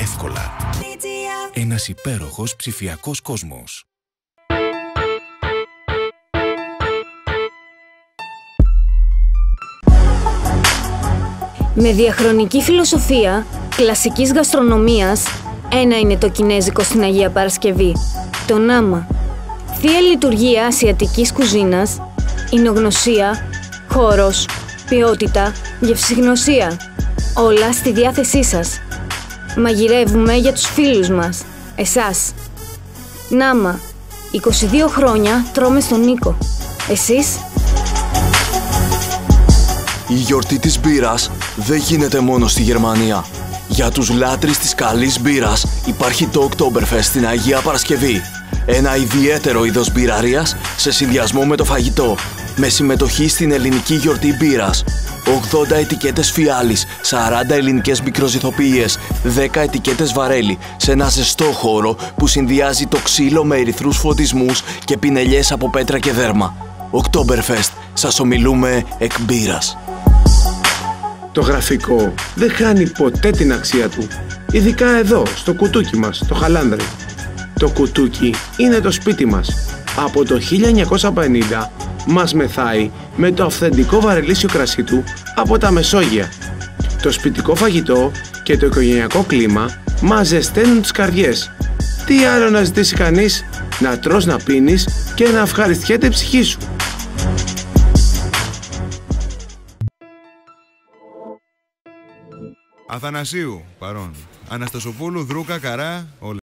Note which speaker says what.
Speaker 1: εύκολα. Ένας υπέροχος ψηφιακός κόσμος.
Speaker 2: Με διαχρονική φιλοσοφία κλασικής γαστρονομίας, ένα είναι το κινέζικο στην Αγία Παρασκευή, το Νάμα. Θεία λειτουργία ασιατικής κουζίνας, εινογνωσία, χώρος, ποιότητα, γευσηγνωσία. Όλα στη διάθεσή σας. Μαγειρεύουμε για τους φίλους μας, εσάς. Νάμα. 22 χρόνια τρώμε στον Νίκο. Εσείς?
Speaker 3: Η γιορτή της μπύρας δεν γίνεται μόνο στη Γερμανία. Για τους λάτρεις της καλής μπύρας υπάρχει το Oktoberfest στην Αγία Παρασκευή. Ένα ιδιαίτερο είδος μπυραρίας σε συνδυασμό με το φαγητό, με συμμετοχή στην ελληνική γιορτή μπύρας. 80 ετικέτες φιάλης, 40 ελληνικές μικροζυθοποιίες, 10 ετικέτες βαρέλι, σε ένα ζεστό χώρο που συνδυάζει το ξύλο με ερυθρούς φωτισμούς και πινελιές από πέτρα και δέρμα. Oktoberfest, σας ομιλούμε εκ μπύρας.
Speaker 4: Το γραφικό δεν χάνει ποτέ την αξία του, ειδικά εδώ, στο κουτούκι μας, το Χαλάνδρι. Το κουτούκι είναι το σπίτι μας. Από το 1950 μας μεθάει με το αυθεντικό βαρελίσιο κρασί του από τα Μεσόγεια. Το σπιτικό φαγητό και το οικογενειακό κλίμα μας ζεσταίνουν τις καρδιές. Τι άλλο να ζητήσει κανείς? Να τρως, να πίνεις και να ευχαριστιέται η ψυχή σου.
Speaker 5: Αθανασίου, παρόν. Αναστασοπούλου, Δρούκα, Καρά, όλα.